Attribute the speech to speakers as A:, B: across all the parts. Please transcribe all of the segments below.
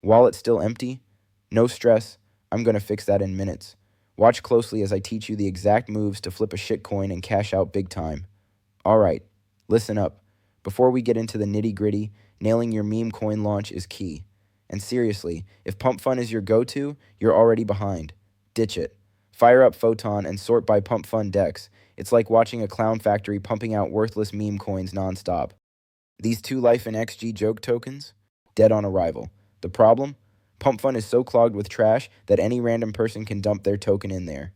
A: Wallet still empty? No stress, I'm gonna fix that in minutes. Watch closely as I teach you the exact moves to flip a shitcoin and cash out big time. Alright, listen up. Before we get into the nitty gritty, nailing your meme coin launch is key. And seriously, if Pump Fun is your go-to, you're already behind. Ditch it. Fire up Photon and sort by Pump Fun Dex. It's like watching a clown factory pumping out worthless meme coins nonstop. These 2 Life and XG joke tokens? Dead on arrival. The problem? Pump Fun is so clogged with trash that any random person can dump their token in there.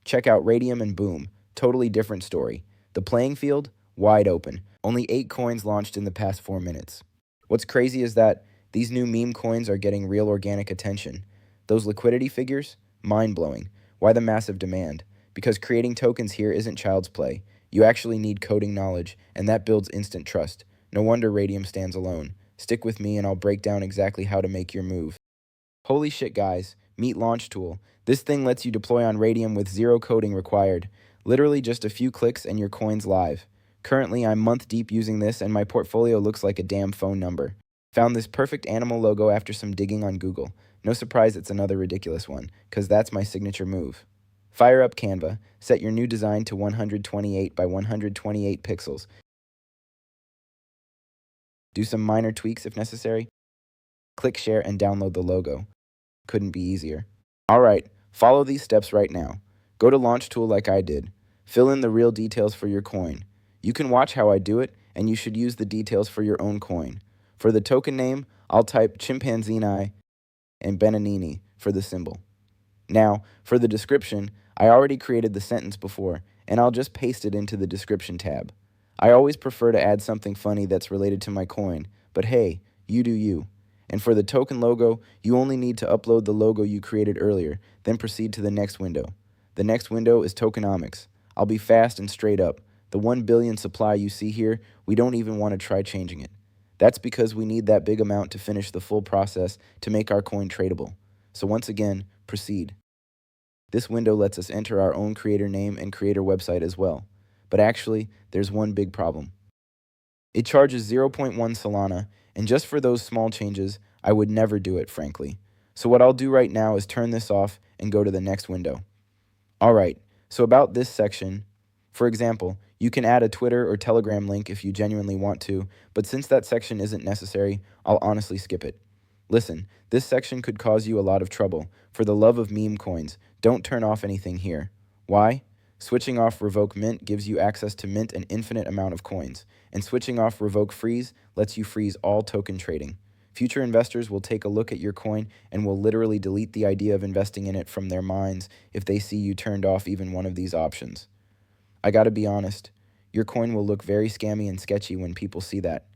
A: Check out Raydium and boom, totally different story. The playing field? Wide open. Only 8 coins launched in the past 4 minutes. What's crazy is that these new meme coins are getting real organic attention. Those liquidity figures? Mind-blowing. Why the massive demand? Because creating tokens here isn't child's play. You actually need coding knowledge, and that builds instant trust. No wonder Raydium stands alone. Stick with me and I'll break down exactly how to make your move. Holy shit, guys. Meet Launch Tool. This thing lets you deploy on Raydium with zero coding required. Literally just a few clicks and your coin's live. Currently, I'm month deep using this and my portfolio looks like a damn phone number. Found this perfect animal logo after some digging on Google. No surprise it's another ridiculous one, cause that's my signature move. Fire up Canva. Set your new design to 128 by 128 pixels. Do some minor tweaks if necessary. Click share and download the logo. Couldn't be easier. Alright, follow these steps right now. Go to Launch Tool like I did. Fill in the real details for your coin. You can watch how I do it, and you should use the details for your own coin. For the token name, I'll type Chimpanzini and BANANINI for the symbol. Now, for the description, I already created the sentence before, and I'll just paste it into the description tab. I always prefer to add something funny that's related to my coin, but hey, you do you. And for the token logo, you only need to upload the logo you created earlier, then proceed to the next window. The next window is tokenomics. I'll be fast and straight up. The 1 billion supply you see here, we don't even want to try changing it. That's because we need that big amount to finish the full process to make our coin tradable. So once again, proceed. This window lets us enter our own creator name and creator website as well. But actually, there's one big problem. It charges 0.1 Solana, and just for those small changes, I would never do it, frankly. So what I'll do right now is turn this off and go to the next window. Alright, so about this section, for example, you can add a Twitter or Telegram link if you genuinely want to, but since that section isn't necessary, I'll honestly skip it. Listen, this section could cause you a lot of trouble. For the love of meme coins, don't turn off anything here. Why? Switching off Revoke Mint gives you access to mint an infinite amount of coins, and switching off Revoke Freeze lets you freeze all token trading. Future investors will take a look at your coin and will literally delete the idea of investing in it from their minds if they see you turned off even one of these options. I gotta be honest, your coin will look very scammy and sketchy when people see that.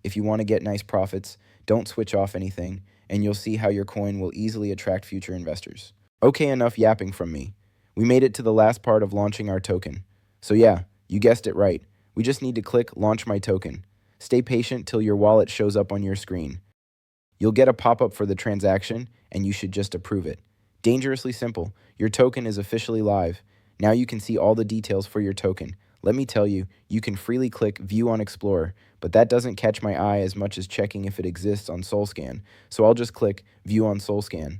A: If you want to get nice profits, don't switch off anything, and you'll see how your coin will easily attract future investors. Okay, enough yapping from me. We made it to the last part of launching our token. So yeah, you guessed it right. We just need to click Launch My Token. Stay patient till your wallet shows up on your screen. You'll get a pop-up for the transaction, and you should just approve it. Dangerously simple. Your token is officially live. Now you can see all the details for your token. Let me tell you, you can freely click View on Explorer, but that doesn't catch my eye as much as checking if it exists on SolScan, so I'll just click View on SolScan.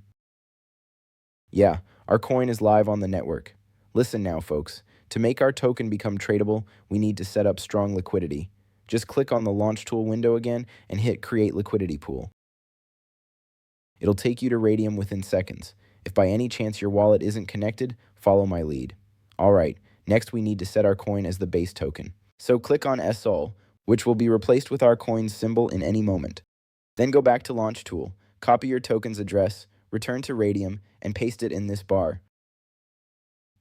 A: Yeah, our coin is live on the network. Listen now, folks. To make our token become tradable, we need to set up strong liquidity. Just click on the Launch Tool window again and hit Create Liquidity Pool. It'll take you to Raydium within seconds. If by any chance your wallet isn't connected, follow my lead. Alright, next we need to set our coin as the base token. So click on SOL, which will be replaced with our coin's symbol in any moment. Then go back to Launch Tool, copy your token's address, return to Raydium, and paste it in this bar.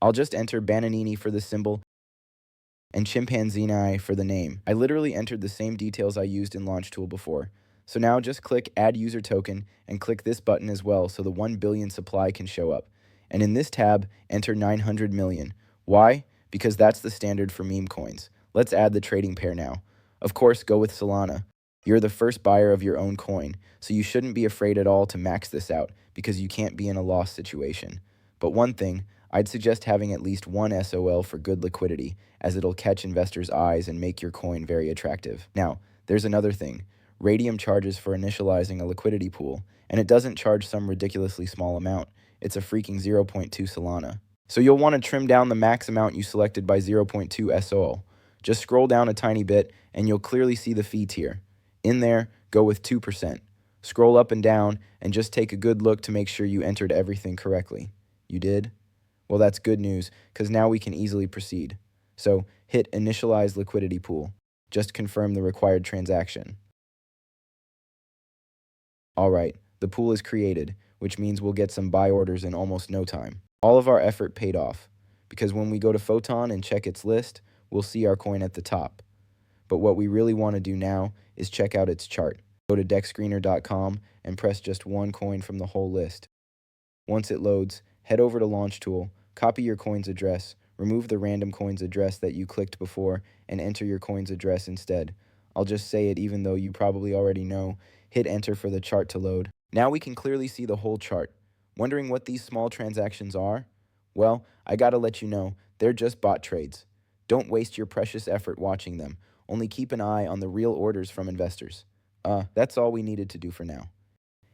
A: I'll just enter Bananini for the symbol and Chimpanzini for the name. I literally entered the same details I used in Launch Tool before. So now just click Add User Token and click this button as well so the 1 billion supply can show up. And in this tab, enter 900 million. Why? Because that's the standard for meme coins. Let's add the trading pair now. Of course, go with Solana. You're the first buyer of your own coin, so you shouldn't be afraid at all to max this out because you can't be in a loss situation. But one thing, I'd suggest having at least one SOL for good liquidity, as it'll catch investors' eyes and make your coin very attractive. Now, there's another thing. Raydium charges for initializing a liquidity pool, And it doesn't charge some ridiculously small amount. It's a freaking zero point 0.2 Solana. So you'll want to trim down the max amount you selected by 0.2 SOL. Just scroll down a tiny bit and you'll clearly see the fee tier. In there, go with 2%. Scroll up and down and just take a good look to make sure you entered everything correctly. You did? Well, that's good news, because now we can easily proceed. So hit Initialize Liquidity Pool. Just confirm the required transaction. Alright, the pool is created, which means we'll get some buy orders in almost no time. All of our effort paid off, because when we go to Photon and check its list, we'll see our coin at the top. But what we really want to do now is check out its chart. Go to deckscreener.com and press just one coin from the whole list. Once it loads, head over to Launch Tool, copy your coin's address, remove the random coin's address that you clicked before, and enter your coin's address instead. I'll just say it even though you probably already know. Hit enter for the chart to load. Now we can clearly see the whole chart. Wondering what these small transactions are? Well, I gotta let you know, they're just bot trades. Don't waste your precious effort watching them. Only keep an eye on the real orders from investors. That's all we needed to do for now.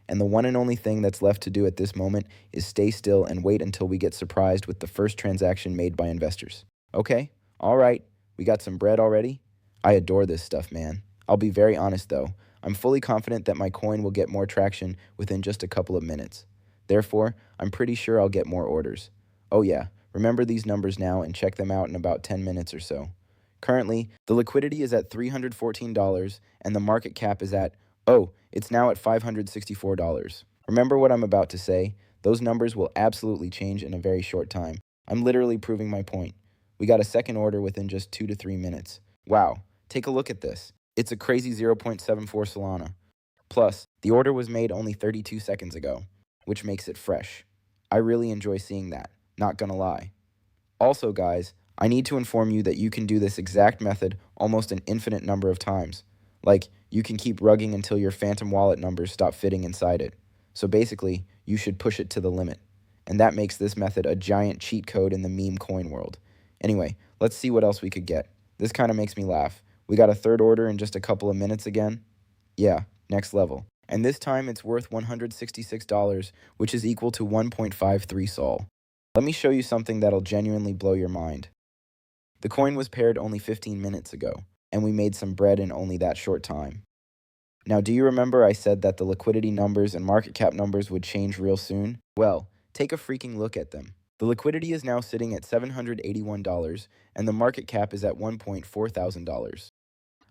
A: And the one and only thing that's left to do at this moment is stay still and wait until we get surprised with the first transaction made by investors. Okay, all right, we got some bread already? I adore this stuff, man. I'll be very honest though, I'm fully confident that my coin will get more traction within just a couple of minutes. Therefore, I'm pretty sure I'll get more orders. Oh yeah, remember these numbers now and check them out in about 10 minutes or so. Currently, the liquidity is at $314 and the market cap is at, it's now at $564. Remember what I'm about to say? Those numbers will absolutely change in a very short time. I'm literally proving my point. We got a second order within just 2 to 3 minutes. Wow, take a look at this. It's a crazy 0.74 Solana. Plus, the order was made only 32 seconds ago, which makes it fresh. I really enjoy seeing that, not gonna lie. Also, guys, I need to inform you that you can do this exact method almost an infinite number of times. Like, you can keep rugging until your phantom wallet numbers stop fitting inside it. So basically, you should push it to the limit. And that makes this method a giant cheat code in the meme coin world. Anyway, let's see what else we could get. This kind of makes me laugh. We got a third order in just a couple of minutes again. Yeah, next level. And this time it's worth $166, which is equal to 1.53 Sol. Let me show you something that'll genuinely blow your mind. The coin was paired only 15 minutes ago, and we made some bread in only that short time. Now, do you remember I said that the liquidity numbers and market cap numbers would change real soon? Well, take a freaking look at them. The liquidity is now sitting at $781, and the market cap is at $1.4 thousand.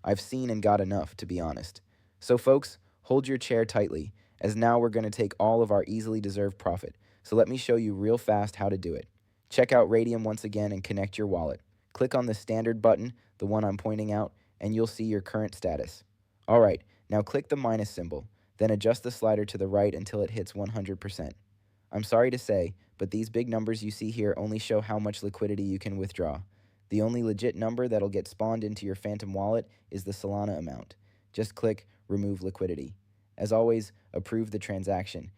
A: I've seen and got enough, to be honest. So folks, hold your chair tightly, as now we're going to take all of our easily deserved profit. So let me show you real fast how to do it. Check out Raydium once again and connect your wallet. Click on the standard button, the one I'm pointing out, and you'll see your current status. Alright, now click the minus symbol, then adjust the slider to the right until it hits 100%. I'm sorry to say, but these big numbers you see here only show how much liquidity you can withdraw. The only legit number that'll get spawned into your phantom wallet is the Solana amount. Just click Remove Liquidity. As always, approve the transaction.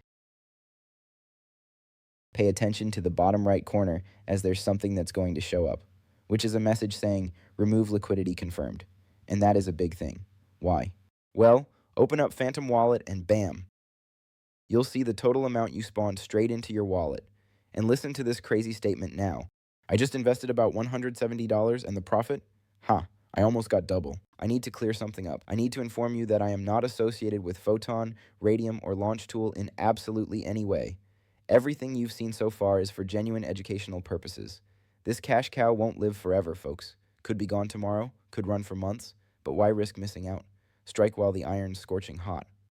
A: Pay attention to the bottom right corner as there's something that's going to show up, which is a message saying Remove Liquidity Confirmed. And that is a big thing. Why? Well, open up Phantom Wallet and bam! You'll see the total amount you spawned straight into your wallet. And listen to this crazy statement now. I just invested about $170 and the profit? I almost got double. I need to clear something up. I need to inform you that I am not associated with Photon, Raydium, or Launch Tool in absolutely any way. Everything you've seen so far is for genuine educational purposes. This cash cow won't live forever, folks. Could be gone tomorrow, could run for months, but why risk missing out? Strike while the iron's scorching hot.